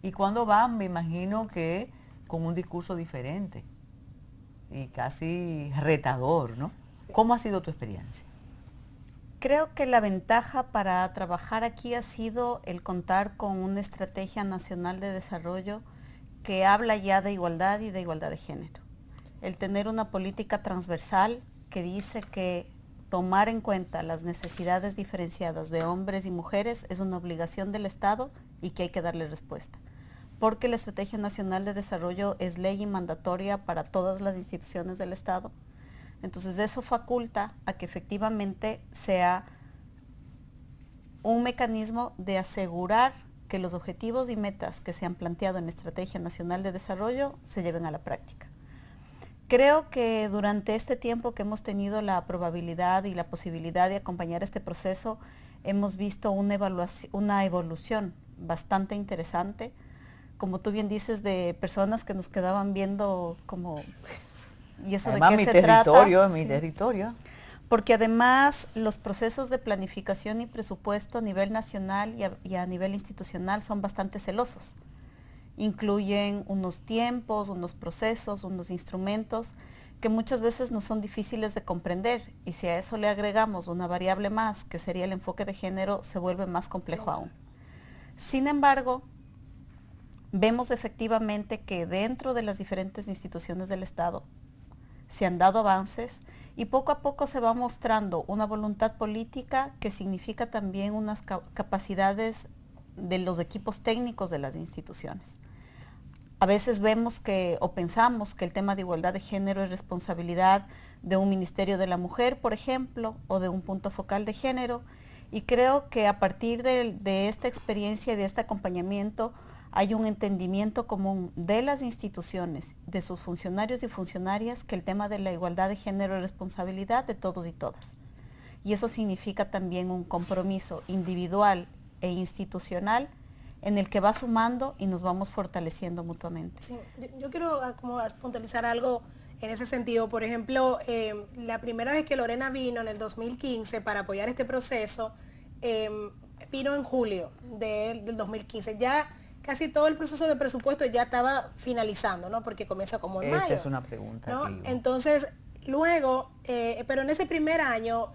y cuando vas, me imagino que con un discurso diferente y casi retador, ¿no? Sí. ¿Cómo ha sido tu experiencia? Creo que la ventaja para trabajar aquí ha sido el contar con una estrategia nacional de desarrollo que habla ya de igualdad y de igualdad de género. El tener una política transversal que dice que tomar en cuenta las necesidades diferenciadas de hombres y mujeres es una obligación del Estado y que hay que darle respuesta. Porque la Estrategia Nacional de Desarrollo es ley y mandatoria para todas las instituciones del Estado. Entonces eso faculta a que efectivamente sea un mecanismo de asegurar que los objetivos y metas que se han planteado en la Estrategia Nacional de Desarrollo se lleven a la práctica. Creo que durante este tiempo que hemos tenido la probabilidad y la posibilidad de acompañar este proceso, hemos visto una evolución bastante interesante, como tú bien dices, de personas que nos quedaban viendo como, ¿y eso además, de qué se trata? Mi territorio. Porque además los procesos de planificación y presupuesto a nivel nacional y a nivel institucional son bastante celosos. incluyen unos tiempos, unos procesos, unos instrumentos que muchas veces nos son difíciles de comprender, y si a eso le agregamos una variable más, que sería el enfoque de género, se vuelve más complejo aún. Sin embargo, vemos efectivamente que dentro de las diferentes instituciones del Estado se han dado avances y poco a poco se va mostrando una voluntad política que significa también unas capacidades de los equipos técnicos de las instituciones. A veces vemos o pensamos que el tema de igualdad de género es responsabilidad de un Ministerio de la Mujer, por ejemplo, o de un punto focal de género, y creo que a partir de esta experiencia y de este acompañamiento hay un entendimiento común de las instituciones, de sus funcionarios y funcionarias, que el tema de la igualdad de género es responsabilidad de todos y todas. Y eso significa también un compromiso individual e institucional en el que va sumando y nos vamos fortaleciendo mutuamente. Sí, yo quiero como puntualizar algo en ese sentido. Por ejemplo, la primera vez que Lorena vino en el 2015 para apoyar este proceso, vino en julio del 2015. Ya casi todo el proceso de presupuesto ya estaba finalizando, ¿no? Porque comienza como en mayo. Esa es una pregunta. ¿No? Entonces, luego, pero en ese primer año,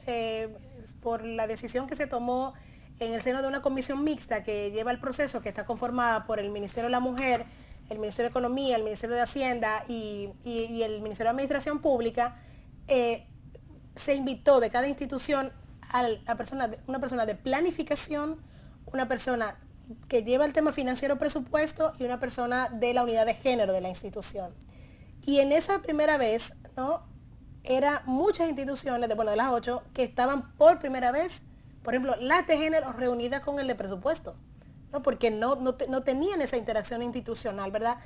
por la decisión que se tomó en el seno de una comisión mixta que lleva el proceso, que está conformada por el Ministerio de la Mujer, el Ministerio de Economía, el Ministerio de Hacienda y el Ministerio de Administración Pública, se invitó de cada institución a una persona de planificación, una persona que lleva el tema financiero presupuesto y una persona de la unidad de género de la institución. Y en esa primera vez, ¿no? Eran muchas instituciones, de las 8, que estaban por primera vez, por ejemplo, las de género reunidas con el de presupuesto, ¿no? Porque no tenían esa interacción institucional, ¿verdad?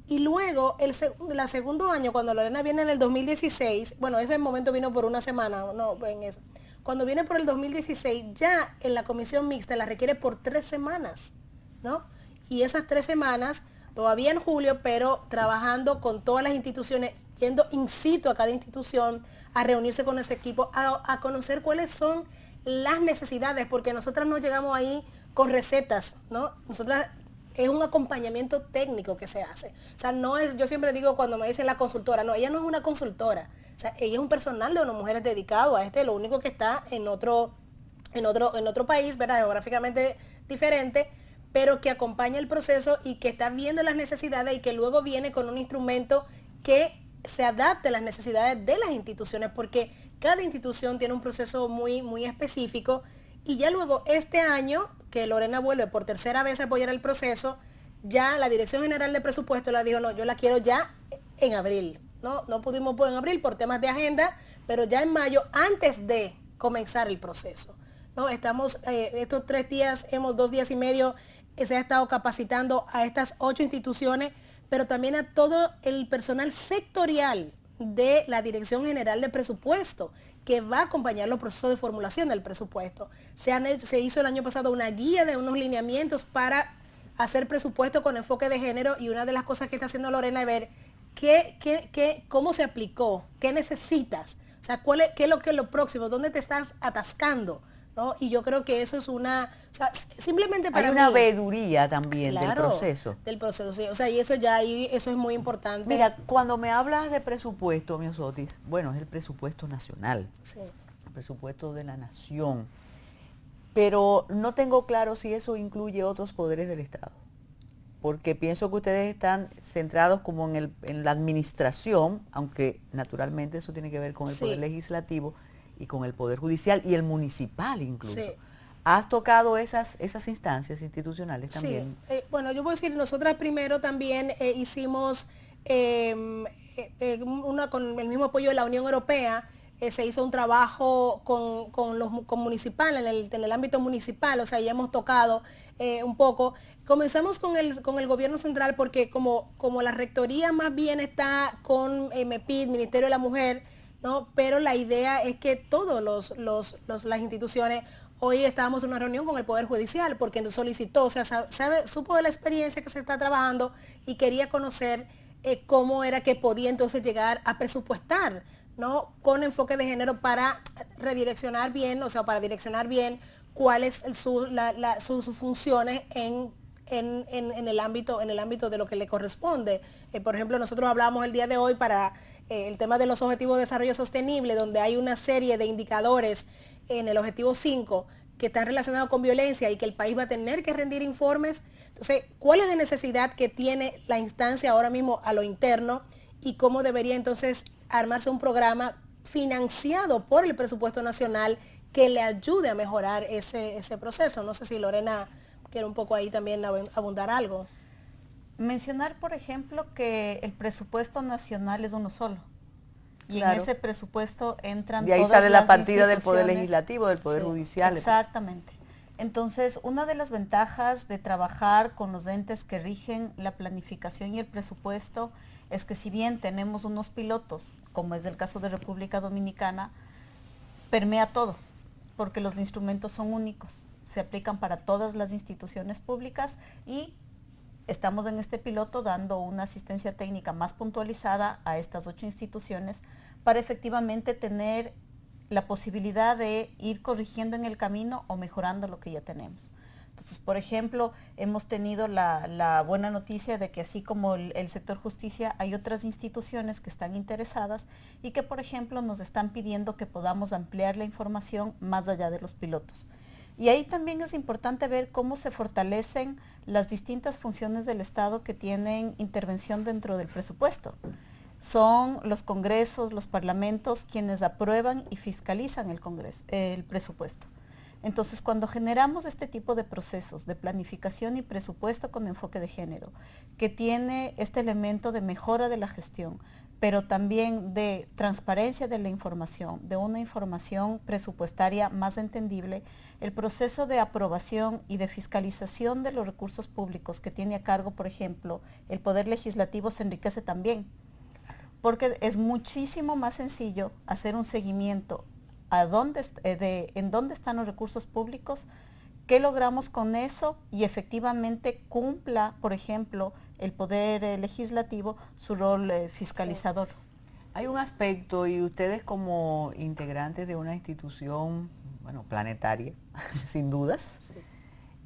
Y luego, el segundo año, cuando Lorena viene en el 2016, ese momento vino por una semana, no, en eso. Cuando viene por el 2016, ya en la comisión mixta la requiere por 3 semanas, ¿no? Y esas 3 semanas, todavía en julio, pero trabajando con todas las instituciones, yendo in situ a cada institución, a reunirse con ese equipo, a conocer cuáles son las necesidades, porque nosotras no llegamos ahí con recetas, ¿no? Nosotras es un acompañamiento técnico que se hace. O sea, no es, yo siempre digo cuando me dicen la consultora, no, ella no es una consultora. O sea, ella es un personal de unas mujeres dedicado a lo único que está en otro país, ¿verdad? Geográficamente diferente, pero que acompaña el proceso y que está viendo las necesidades y que luego viene con un instrumento que se adapte a las necesidades de las instituciones, porque cada institución tiene un proceso muy, muy específico. Y ya luego este año, que Lorena vuelve por tercera vez a apoyar el proceso, ya la Dirección General de Presupuesto la dijo, no, yo la quiero ya en abril. No pudimos en abril por temas de agenda, pero ya en mayo, antes de comenzar el proceso, ¿no? Estamos, estos 2 días y medio, se ha estado capacitando a estas 8 instituciones, pero también a todo el personal sectorial de la Dirección General de Presupuesto, que va a acompañar los procesos de formulación del presupuesto. Se hizo el año pasado una guía de unos lineamientos para hacer presupuesto con enfoque de género, y una de las cosas que está haciendo Lorena es ver cómo se aplicó, qué necesitas, o sea, qué es lo próximo, dónde te estás atascando, ¿no? Y yo creo que eso es simplemente para mí. Hay una veeduría también, claro, del proceso. Del proceso, sí. O sea, y eso eso es muy importante. Mira, cuando me hablas de presupuesto, Miosotis, es el presupuesto nacional. Sí. El presupuesto de la nación. Pero no tengo claro si eso incluye otros poderes del Estado. Porque pienso que ustedes están centrados como en la administración, aunque naturalmente eso tiene que ver con el poder legislativo y con el poder judicial y el municipal incluso. Sí. ¿Has tocado esas instancias institucionales también? Sí, yo puedo decir, nosotras primero también hicimos con el mismo apoyo de la Unión Europea, se hizo un trabajo con municipal, en el ámbito municipal, o sea, ya hemos tocado un poco. Comenzamos con el gobierno central porque como la rectoría más bien está con MEPID, Ministerio de la Mujer, ¿no? Pero la idea es que todas las instituciones, hoy estábamos en una reunión con el Poder Judicial porque nos solicitó, o sea, supo de la experiencia que se está trabajando y quería conocer cómo era que podía entonces llegar a presupuestar, ¿no? Con enfoque de género para redireccionar bien, o sea, para direccionar bien cuáles sus funciones en en el ámbito de lo que le corresponde. Por ejemplo, nosotros hablamos el día de hoy para el tema de los objetivos de desarrollo sostenible, donde hay una serie de indicadores en el objetivo 5 que están relacionados con violencia y que el país va a tener que rendir informes. Entonces, ¿cuál es la necesidad que tiene la instancia ahora mismo a lo interno y cómo debería entonces armarse un programa financiado por el presupuesto nacional que le ayude a mejorar ese proceso? No sé si Lorena quiere un poco ahí también abundar algo. Mencionar, por ejemplo, que el presupuesto nacional es uno solo. Y Claro. en ese presupuesto entran De ahí todas sale la las partida del Poder instituciones. Legislativo, del Poder Sí, Judicial. Exactamente. Entonces, una de las ventajas de trabajar con los entes que rigen la planificación y el presupuesto es que si bien tenemos unos pilotos, como es el caso de República Dominicana, permea todo, porque los instrumentos son únicos, se aplican para todas las instituciones públicas y estamos en este piloto dando una asistencia técnica más puntualizada a estas 8 instituciones para efectivamente tener la posibilidad de ir corrigiendo en el camino o mejorando lo que ya tenemos. Entonces, por ejemplo, hemos tenido la buena noticia de que así como el sector justicia, hay otras instituciones que están interesadas y que, por ejemplo, nos están pidiendo que podamos ampliar la información más allá de los pilotos. Y ahí también es importante ver cómo se fortalecen las distintas funciones del Estado que tienen intervención dentro del presupuesto. Son los congresos, los parlamentos quienes aprueban y fiscalizan el presupuesto. Entonces, cuando generamos este tipo de procesos de planificación y presupuesto con enfoque de género, que tiene este elemento de mejora de la gestión, pero también de transparencia de la información, de una información presupuestaria más entendible, el proceso de aprobación y de fiscalización de los recursos públicos que tiene a cargo, por ejemplo, el Poder Legislativo se enriquece también, porque es muchísimo más sencillo hacer un seguimiento en dónde están los recursos públicos, qué logramos con eso y efectivamente cumpla, por ejemplo, el Poder Legislativo su rol fiscalizador. Sí. Hay un aspecto, y ustedes como integrantes de una institución, bueno, planetaria, sin dudas,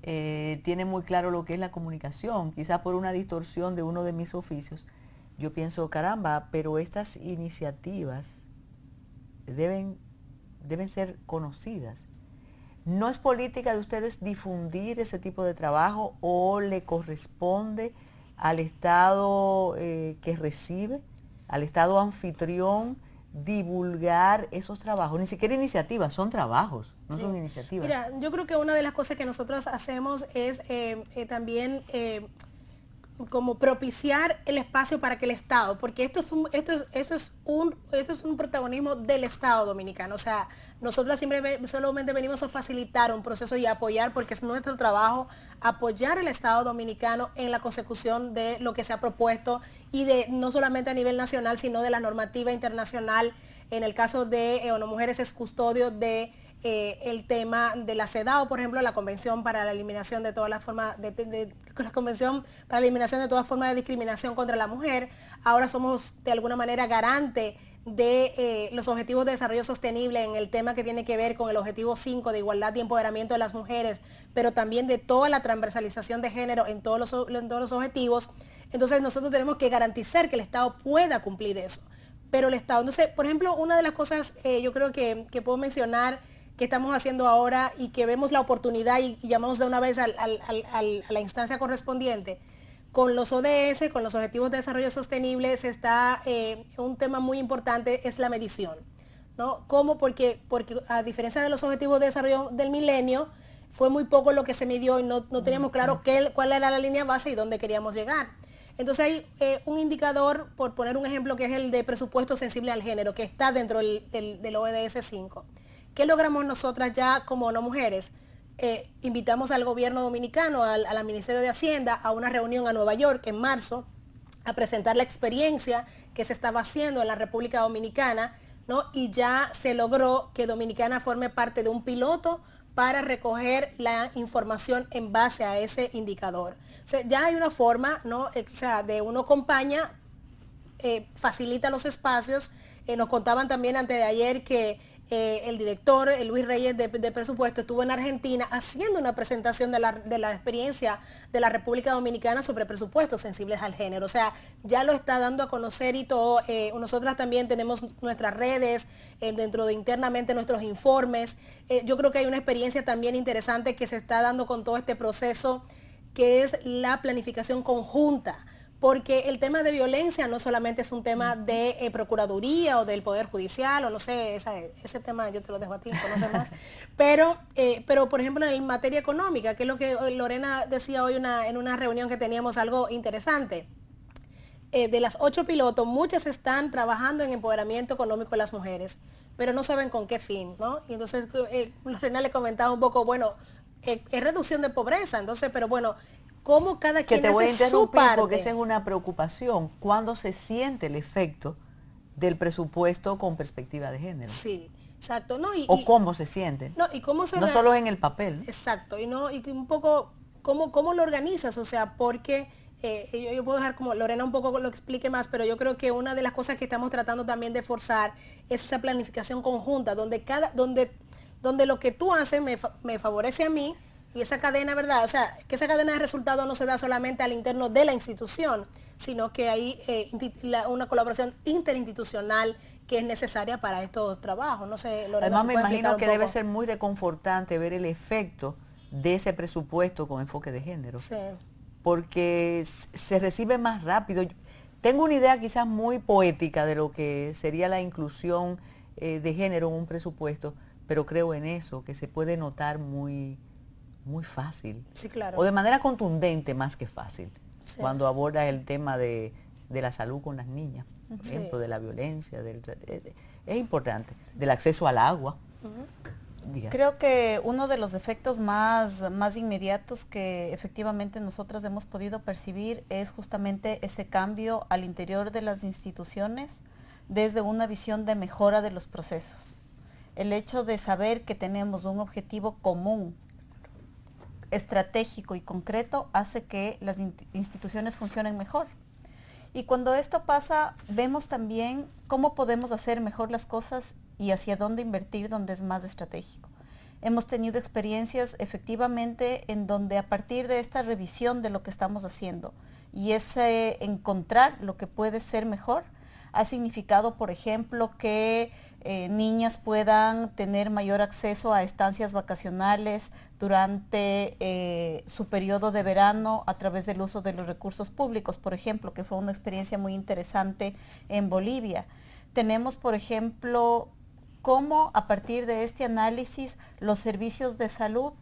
tienen muy claro lo que es la comunicación. Quizá por una distorsión de uno de mis oficios, yo pienso, caramba, pero estas iniciativas deben ser conocidas. ¿No es política de ustedes difundir ese tipo de trabajo o le corresponde al Estado que recibe, al Estado anfitrión, divulgar esos trabajos? Ni siquiera iniciativas, son trabajos, no son iniciativas. Mira, yo creo que una de las cosas que nosotros hacemos es también como propiciar el espacio para que el Estado, porque esto es un protagonismo del Estado dominicano. O sea, nosotros solamente venimos a facilitar un proceso y apoyar, porque es nuestro trabajo apoyar al Estado dominicano en la consecución de lo que se ha propuesto y de no solamente a nivel nacional, sino de la normativa internacional. En el caso de ONU Mujeres es custodio de el tema de la CEDAW, por ejemplo, la Convención para la Eliminación de todas las formas la Convención para la Eliminación de todas formas de discriminación contra la mujer. Ahora somos de alguna manera garante de los objetivos de desarrollo sostenible en el tema que tiene que ver con el objetivo 5 de igualdad y empoderamiento de las mujeres, pero también de toda la transversalización de género en todos los objetivos. Entonces nosotros tenemos que garantizar que el Estado pueda cumplir eso. Pero el Estado, entonces, por ejemplo, una de las cosas yo creo que puedo mencionar que estamos haciendo ahora y que vemos la oportunidad y llamamos de una vez a la instancia correspondiente, con los ODS, con los Objetivos de Desarrollo Sostenible, está un tema muy importante, es la medición, ¿no? ¿Cómo? Porque a diferencia de los Objetivos de Desarrollo del Milenio, fue muy poco lo que se midió y no teníamos claro cuál era la línea base y dónde queríamos llegar. Entonces hay un indicador, por poner un ejemplo, que es el de presupuesto sensible al género, que está dentro del ODS 5. ¿Qué logramos nosotras ya como no mujeres? Invitamos al gobierno dominicano, al Ministerio de Hacienda, a una reunión a Nueva York en marzo, a presentar la experiencia que se estaba haciendo en la República Dominicana, ¿no? Y ya se logró que Dominicana forme parte de un piloto para recoger la información en base a ese indicador. O sea, ya hay una forma, ¿no? O sea, de uno acompaña, facilita los espacios. Nos contaban también antes de ayer que el director Luis Reyes de Presupuesto estuvo en Argentina haciendo una presentación de la experiencia de la República Dominicana sobre presupuestos sensibles al género. O sea, ya lo está dando a conocer y todo. Nosotras también tenemos nuestras redes, dentro de internamente nuestros informes. Yo creo que hay una experiencia también interesante que se está dando con todo este proceso, que es la planificación conjunta. Porque el tema de violencia no solamente es un tema de Procuraduría o del Poder Judicial, o no sé, ese tema yo te lo dejo a ti, conoces más. Pero, por ejemplo, en materia económica, que es lo que Lorena decía hoy en una reunión que teníamos, algo interesante. De las 8 pilotos, muchas están trabajando en empoderamiento económico de las mujeres, pero no saben con qué fin, ¿no? Y entonces Lorena le comentaba un poco, bueno, es reducción de pobreza, entonces, pero bueno, cómo cada quien hace su parte. Porque esa es una preocupación. ¿Cuándo se siente el efecto del presupuesto con perspectiva de género? Sí, exacto. No, cómo se siente. No, y cómo se no solo en el papel. Exacto. Y un poco cómo lo organizas, o sea, porque yo puedo dejar como Lorena un poco lo explique más, pero yo creo que una de las cosas que estamos tratando también de forzar es esa planificación conjunta, donde lo que tú haces me favorece a mí. Y esa cadena, ¿verdad? O sea, que esa cadena de resultados no se da solamente al interno de la institución, sino que hay una colaboración interinstitucional que es necesaria para estos trabajos. No sé, Lorena, además me imagino que debe ser muy reconfortante ver el efecto de ese presupuesto con enfoque de género. Sí. Porque se recibe más rápido. Tengo una idea quizás muy poética de lo que sería la inclusión de género en un presupuesto, pero creo en eso, que se puede notar muy fácil. Sí, claro. O de manera contundente más que fácil. Sí. Cuando aborda el tema de la salud con las niñas, por Sí. ejemplo, de la violencia, es importante, del acceso al agua. Creo que uno de los efectos más inmediatos que efectivamente nosotros hemos podido percibir es justamente ese cambio al interior de las instituciones desde una visión de mejora de los procesos. El hecho de saber que tenemos un objetivo común, estratégico y concreto, hace que las instituciones funcionen mejor. Y cuando esto pasa, vemos también cómo podemos hacer mejor las cosas y hacia dónde invertir donde es más estratégico. Hemos tenido experiencias efectivamente en donde a partir de esta revisión de lo que estamos haciendo y ese encontrar lo que puede ser mejor, ha significado, por ejemplo, que niñas puedan tener mayor acceso a estancias vacacionales durante su periodo de verano a través del uso de los recursos públicos, por ejemplo, que fue una experiencia muy interesante en Bolivia. Tenemos, por ejemplo, cómo a partir de este análisis los servicios de salud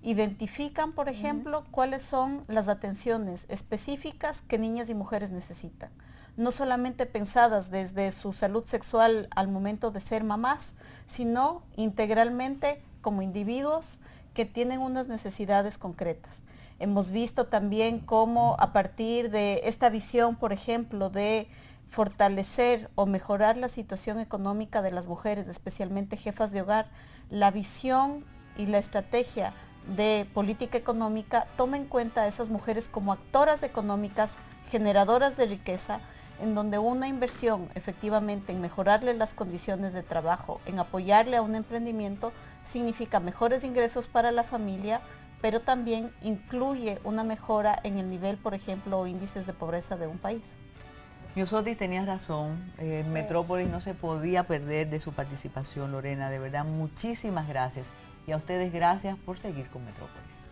identifican, por ejemplo, cuáles son las atenciones específicas que niñas y mujeres necesitan. No solamente pensadas desde su salud sexual al momento de ser mamás, sino integralmente como individuos que tienen unas necesidades concretas. Hemos visto también cómo a partir de esta visión, por ejemplo, de fortalecer o mejorar la situación económica de las mujeres, especialmente jefas de hogar, la visión y la estrategia de política económica toma en cuenta a esas mujeres como actoras económicas, generadoras de riqueza, en donde una inversión efectivamente en mejorarle las condiciones de trabajo, en apoyarle a un emprendimiento, significa mejores ingresos para la familia, pero también incluye una mejora en el nivel, por ejemplo, o índices de pobreza de un país. Yosotis, tenías razón, Sí. Metrópolis no se podía perder de su participación, Lorena, de verdad, muchísimas gracias. Y a ustedes gracias por seguir con Metrópolis.